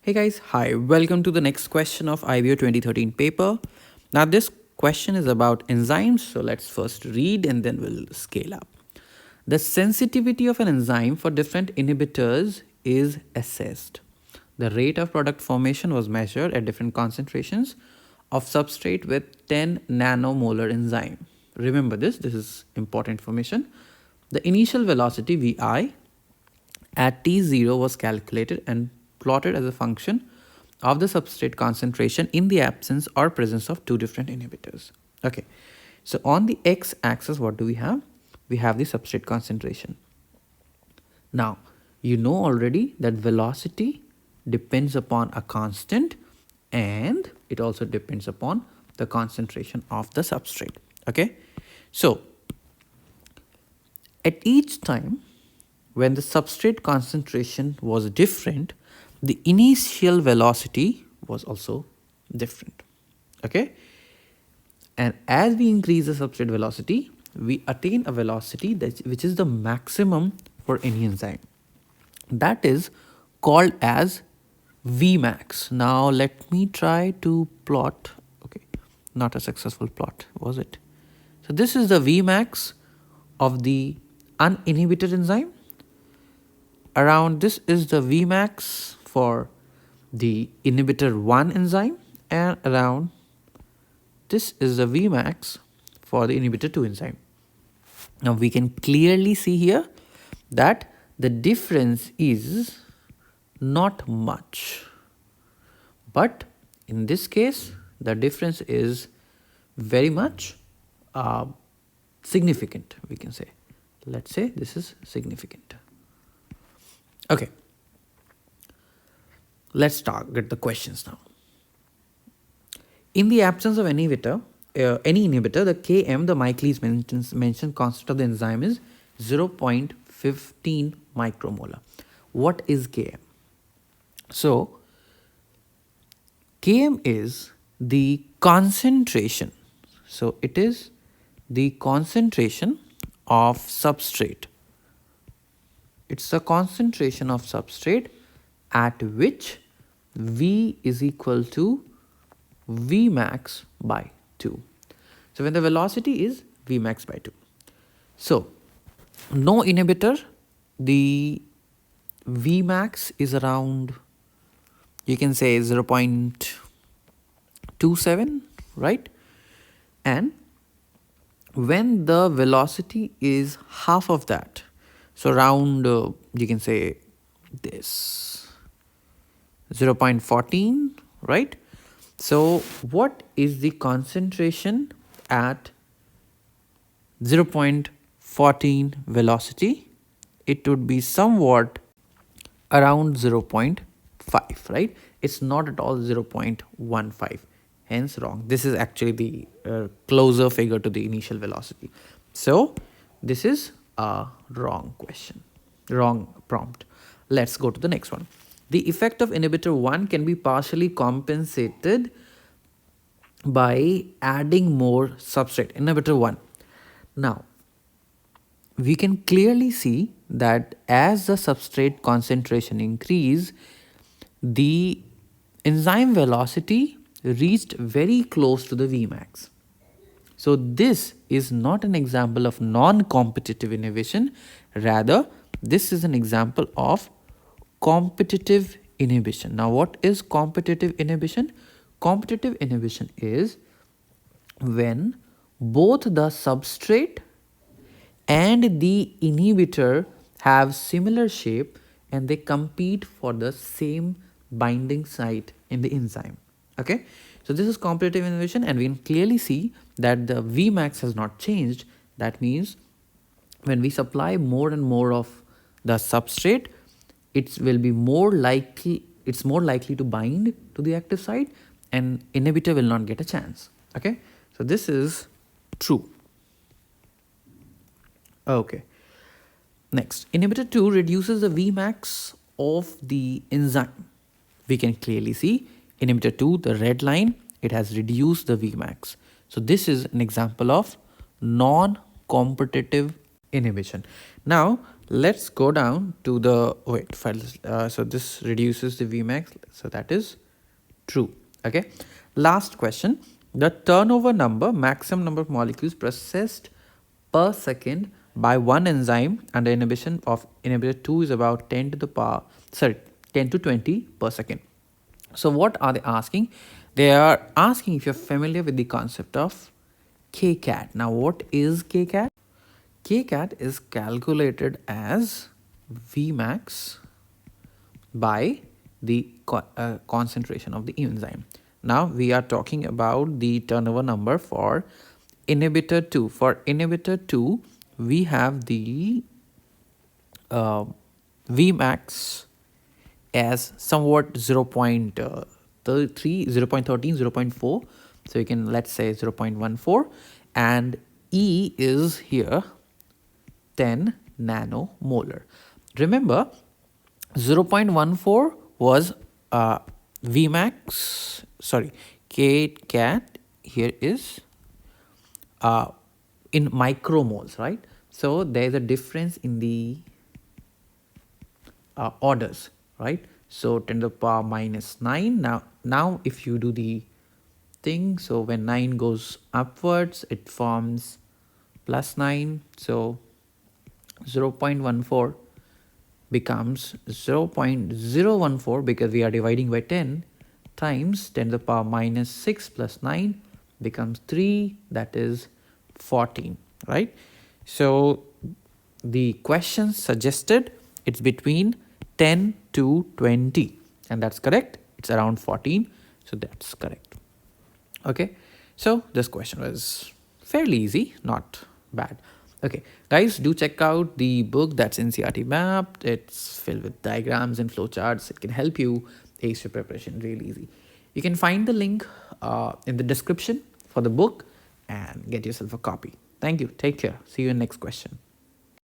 Hey guys, hi, welcome to the next question of IBO 2013 paper. Now this question is about enzymes, so let's first read and then we'll scale up. The sensitivity of an enzyme for different inhibitors is assessed. The rate of product formation was measured at different concentrations of substrate with 10 nanomolar enzyme. Remember this is important information. The initial velocity Vi at T0 was calculated and plotted as a function of the substrate concentration in the absence or presence of two different inhibitors. Okay, so on the x-axis, what do we have? We have the substrate concentration. Now, you know already that velocity depends upon a constant and it also depends upon the concentration of the substrate. Okay, so at each time when the substrate concentration was different, the initial velocity was also different. Okay, and as we increase the substrate velocity, we attain a velocity which is the maximum for any enzyme. That is called as Vmax. Now let me try to plot. Okay, not a successful plot, was it? So this is the Vmax of the uninhibited enzyme. Around this is the Vmax for the inhibitor 1 enzyme, and around this is the Vmax for the inhibitor 2 enzyme. Now we can clearly see here that the difference is not much, but in this case the difference is very much significant, we can say. Let's say this is significant. Okay, let's get the questions now. In the absence of any inhibitor, the Km, the Michaelis mentioned constant of the enzyme is 0.15 micromolar. What is Km? So, Km is the concentration. So, it is the concentration of substrate. It's the concentration of substrate at which V is equal to Vmax by 2. So when the velocity is Vmax by 2. So no inhibitor, the Vmax is around, you can say 0.27, right? And when the velocity is half of that, so around, you can say this 0.14, right? So what is the concentration at 0.14 velocity? It would be somewhat around 0.5, right? It's not at all 0.15, hence wrong. This is actually the closer figure to the initial velocity. So this is a wrong question, wrong prompt. Let's go to the next one. The effect of inhibitor 1 can be partially compensated by adding more substrate, inhibitor 1. Now, we can clearly see that as the substrate concentration increase, the enzyme velocity reached very close to the Vmax. So this is not an example of non-competitive inhibition. Rather, this is an example of competitive inhibition. Now, what is competitive inhibition? Competitive inhibition is when both the substrate and the inhibitor have similar shape and they compete for the same binding site in the enzyme. Okay, so this is competitive inhibition, and we can clearly see that the Vmax has not changed. That means when we supply more and more of the substrate, it will be more likely, it's more likely to bind to the active site and inhibitor will not get a chance. Okay, so this is true. Okay, next, inhibitor 2 reduces the Vmax of the enzyme. We can clearly see inhibitor 2, the red line, it has reduced the Vmax. So this is an example of non-competitive inhibition. Now Let's go down to the, wait, so this reduces the Vmax, so that is true. Okay, last question. The turnover number, maximum number of molecules processed per second by one enzyme under inhibition of inhibitor 2 is about 10 to the power, 10 to 20 per second. So what are they asking? They are asking if you're familiar with the concept of kcat. Now what is kcat? Kcat is calculated as Vmax by the concentration of the enzyme. Now we are talking about the turnover number for inhibitor 2. For inhibitor 2, we have the Vmax as somewhat 0.13, 0.4. So you can, let's say, 0.14, and E is here 10 nanomolar. Remember, 0.14 was Vmax, sorry, kcat here is in micromoles, right? So there's a difference in the orders, right? So 10 to the power minus 9. Now if you do the thing, so when 9 goes upwards, it forms plus 9. So 0.14 becomes 0.014 because we are dividing by 10 times 10 to the power minus 6 plus 9 becomes 3, that is 14, right? So the question suggested it's between 10 to 20, and that's correct. It's around 14, so that's correct. Okay, so this question was fairly easy, not bad. Okay, guys, do check out the book that's NCERT mapped. It's filled with diagrams and flowcharts. It can help you ace your preparation really easy. You can find the link in the description for the book and get yourself a copy. Thank you. Take care. See you in the next question.